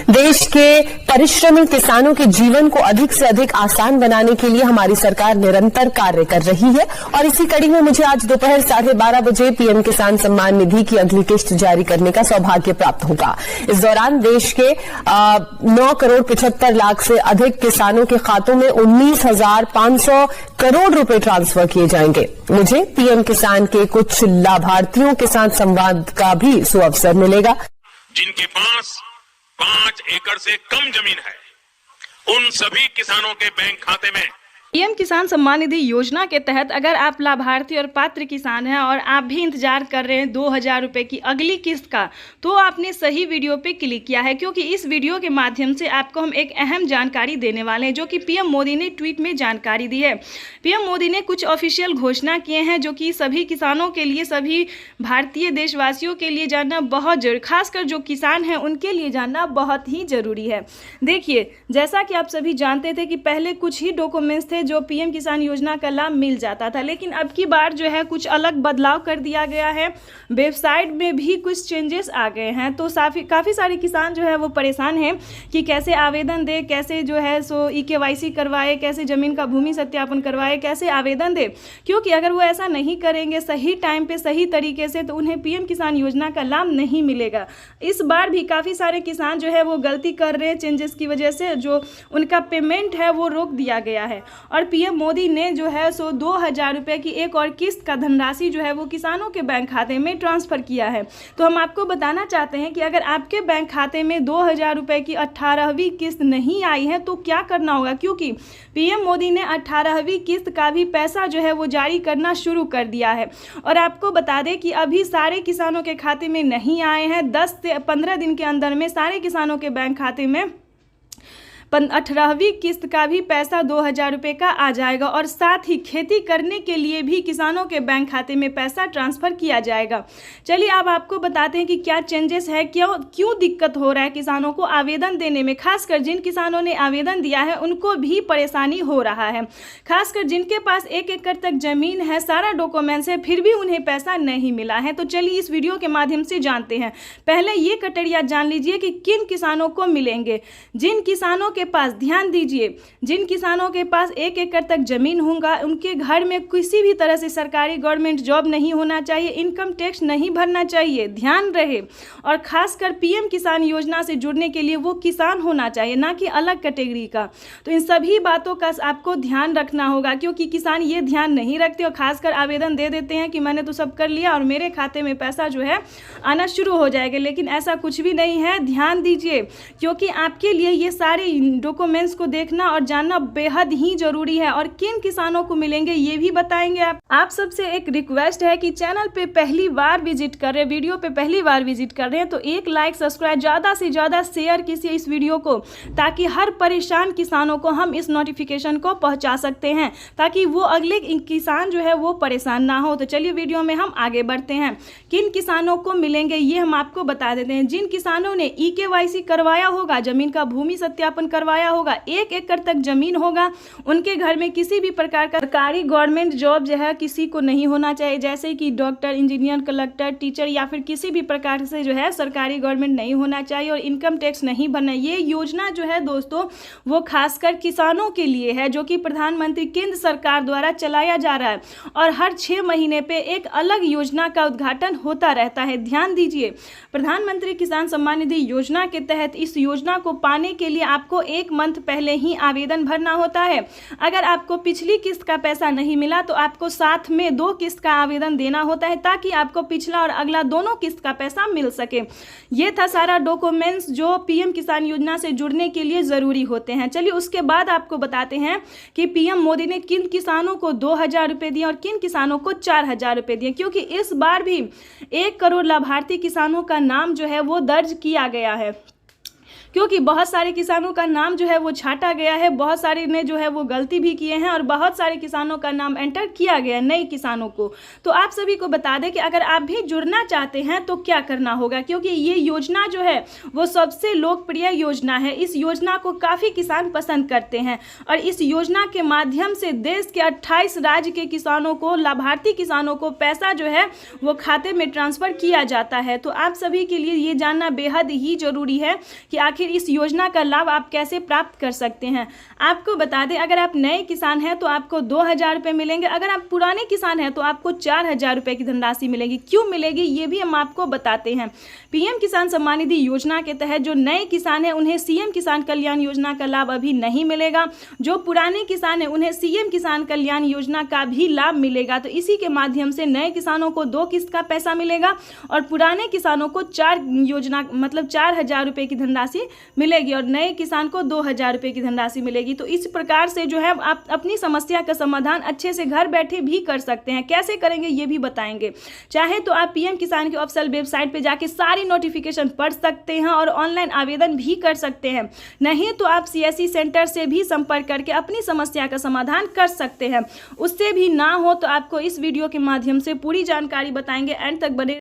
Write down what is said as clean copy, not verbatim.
देश के परिश्रमी किसानों के जीवन को अधिक से अधिक आसान बनाने के लिए हमारी सरकार निरंतर कार्य कर रही है और इसी कड़ी में मुझे आज दोपहर 12:30 बजे पीएम किसान सम्मान निधि की अगली किस्त जारी करने का सौभाग्य प्राप्त होगा। इस दौरान देश के 9,75,00,000 से अधिक किसानों के खातों में 19,500 करोड़ रुपए ट्रांसफर किए जाएंगे। मुझे पीएम किसान के कुछ लाभार्थियों के साथ संवाद का भी सुअवसर मिलेगा। जिनके पास 5 एकड़ से कम जमीन है, उन सभी किसानों के बैंक खाते में पीएम किसान सम्मान निधि योजना के तहत अगर आप लाभार्थी और पात्र किसान हैं और आप भी इंतजार कर रहे हैं 2,000 रुपए की अगली किस्त का, तो आपने सही वीडियो पे क्लिक किया है, क्योंकि इस वीडियो के माध्यम से आपको हम एक अहम जानकारी देने वाले हैं, जो कि पीएम मोदी ने ट्वीट में जानकारी दी है। पीएम मोदी ने कुछ ऑफिशियल घोषणा किए हैं जो कि सभी किसानों के लिए, सभी भारतीय देशवासियों के लिए जानना बहुत जरूरी, खासकर जो किसान हैं उनके लिए जानना बहुत ही जरूरी है। देखिए, जैसा कि आप सभी जानते थे कि पहले कुछ ही डॉक्यूमेंट्स थे जो पीएम किसान योजना का लाभ मिल जाता था, लेकिन अब की बार जो है कुछ अलग बदलाव कर दिया गया है। वेबसाइट में भी कुछ चेंजेस आ गए हैं, तो काफ़ी सारे किसान जो है वो परेशान हैं कि कैसे आवेदन दे, कैसे जो है सो EKYC करवाए, कैसे ज़मीन का भूमि सत्यापन करवाए, कैसे आवेदन दे, क्योंकि अगर वो ऐसा नहीं करेंगे सही टाइम पे सही तरीके से तो उन्हें पीएम किसान योजना का लाभ नहीं मिलेगा। इस बार भी काफ़ी सारे किसान जो है वो गलती कर रहे हैं, चेंजेस की वजह से जो उनका पेमेंट है वो रोक दिया गया है और पीएम मोदी ने जो है सो 2,000 रुपये की एक और किस्त का धनराशि जो है वो किसानों के बैंक खाते में ट्रांसफ़र किया है। तो हम आपको बताना चाहते हैं कि अगर आपके बैंक खाते में 2,000 रुपये की 18वीं किस्त नहीं आई है तो क्या करना होगा, क्योंकि पीएम मोदी ने 18वीं किस्त का भी पैसा जो है वो जारी करना शुरू कर दिया है। और आपको बता दें कि अभी सारे किसानों के खाते में नहीं आए हैं। 10 से 15 दिन के अंदर में सारे किसानों के बैंक खाते में 18वीं किस्त का भी पैसा 2,000 रुपये का आ जाएगा और साथ ही खेती करने के लिए भी किसानों के बैंक खाते में पैसा ट्रांसफ़र किया जाएगा। चलिए अब आपको बताते हैं कि क्या चेंजेस है, क्यों दिक्कत हो रहा है किसानों को आवेदन देने में। खासकर जिन किसानों ने आवेदन दिया है उनको भी परेशानी हो रहा है, खासकर जिनके पास 1 एकड़ तक ज़मीन है, सारा डॉक्यूमेंट्स है, फिर भी उन्हें पैसा नहीं मिला है। तो चलिए इस वीडियो के माध्यम से जानते हैं। पहले ये कटरिया जान लीजिए कि किन किसानों को मिलेंगे। जिन किसानों के पास, ध्यान दीजिए, जिन किसानों के पास 1 एकड़ तक जमीन होगा, उनके घर में किसी भी तरह से सरकारी गवर्नमेंट जॉब नहीं होना चाहिए, इनकम टैक्स नहीं भरना चाहिए, ध्यान रहे। और खासकर पीएम किसान योजना से जुड़ने के लिए वो किसान होना चाहिए, ना कि अलग कैटेगरी का। तो इन सभी बातों का आपको ध्यान रखना होगा, क्योंकि किसान ये ध्यान नहीं रखते और खासकर आवेदन दे देते हैं कि मैंने तो सब कर लिया और मेरे खाते में पैसा जो है आना शुरू हो जाएगा, लेकिन ऐसा कुछ भी नहीं है। ध्यान दीजिए, क्योंकि आपके लिए ये सारे डॉक्यूमेंट्स को देखना और जानना बेहद ही जरूरी है। और किन किसानों को मिलेंगे ये भी बताएंगे। आप सबसे एक रिक्वेस्ट है कि चैनल पे पहली बार विजिट कर रहे हैं, वीडियो पे पहली बार विजिट कर रहे हैं, तो एक लाइक, सब्सक्राइब, ज़्यादा से ज़्यादा शेयर कीजिए इस वीडियो को, ताकि हर परेशान किसानों को हम इस नोटिफिकेशन को पहुँचा सकते हैं, ताकि वो अगले किसान जो है वो परेशान ना हो। तो चलिए वीडियो में हम आगे बढ़ते हैं। किन किसानों को मिलेंगे ये हम आपको बता देते हैं। जिन किसानों ने EKYC करवाया होगा, जमीन का भूमि सत्यापन करवाया होगा, 1 एकड़ तक जमीन होगा, उनके घर में किसी भी प्रकार का सरकारी गवर्नमेंट जॉब जो है किसी को नहीं होना चाहिए, जैसे कि डॉक्टर, इंजीनियर, कलेक्टर, टीचर या फिर किसी भी प्रकार से जो है सरकारी गवर्नमेंट नहीं होना चाहिए और इनकम टैक्स नहीं भरना। ये योजना जो है दोस्तों वो खासकर किसानों के लिए है, जो कि प्रधानमंत्री केंद्र सरकार द्वारा चलाया जा रहा है और हर 6 महीने पे एक अलग योजना का उद्घाटन होता रहता है। ध्यान दीजिए, प्रधानमंत्री किसान सम्मान निधि योजना के तहत इस योजना को पाने के लिए आपको 1 मंथ पहले ही आवेदन भरना होता है। अगर आपको पिछली किस्त का पैसा नहीं मिला तो आपको साथ में 2 किस्त का आवेदन देना होता है, ताकि आपको पिछला और अगला दोनों किस्त का पैसा मिल सके। ये था सारा डॉक्यूमेंट्स जो पीएम किसान योजना से जुड़ने के लिए ज़रूरी होते हैं। चलिए उसके बाद आपको बताते हैं कि पीएम मोदी ने किन किसानों को 2,000 रुपये दिए और किन किसानों को 4,000 रुपये दिए, क्योंकि इस बार भी 1 करोड़ लाभार्थी किसानों का नाम जो है वो दर्ज किया गया है। क्योंकि बहुत सारे किसानों का नाम जो है वो छाटा गया है, बहुत सारे ने जो है वो गलती भी किए हैं और बहुत सारे किसानों का नाम एंटर किया गया है, नए किसानों को। तो आप सभी को बता दें कि अगर आप भी जुड़ना चाहते हैं तो क्या करना होगा, क्योंकि ये योजना जो है वो सबसे लोकप्रिय योजना है। इस योजना को काफ़ी किसान पसंद करते हैं और इस योजना के माध्यम से देश के 28 राज्य के किसानों को, लाभार्थी किसानों को पैसा जो है वो खाते में ट्रांसफ़र किया जाता है। तो आप सभी के लिए ये जानना बेहद ही ज़रूरी है कि आखिर आखिर इस योजना का लाभ आप कैसे प्राप्त कर सकते हैं। आपको बता दें, अगर आप नए किसान हैं तो आपको 2,000 रुपये मिलेंगे, अगर आप पुराने किसान हैं तो आपको 4,000 रुपये की धनराशि मिलेगी। क्यों मिलेगी ये भी हम आपको बताते हैं। पीएम किसान सम्मान निधि योजना के तहत जो नए किसान हैं उन्हें सीएम किसान कल्याण योजना का लाभ अभी नहीं मिलेगा। जो पुराने किसान हैं उन्हें सीएम किसान कल्याण योजना का भी लाभ मिलेगा। तो इसी के माध्यम से नए किसानों को 2 किस्त का पैसा मिलेगा और पुराने किसानों को 4,000 रुपये की धनराशि मिलेगी और नए किसान को 2,000 रुपये की धनराशि मिलेगी। तो इस प्रकार से जो है आप अपनी समस्या का समाधान अच्छे से घर बैठे भी कर सकते हैं। कैसे करेंगे ये भी बताएंगे। चाहे तो आप पीएम किसान की ऑफिशियल वेबसाइट पे जाके सारी नोटिफिकेशन पढ़ सकते हैं और ऑनलाइन आवेदन भी कर सकते हैं। नहीं तो आप सीएससी सेंटर से भी संपर्क करके अपनी समस्या का समाधान कर सकते हैं। उससे भी ना हो तो आपको इस वीडियो के माध्यम से पूरी जानकारी बताएंगे। एंड तक बने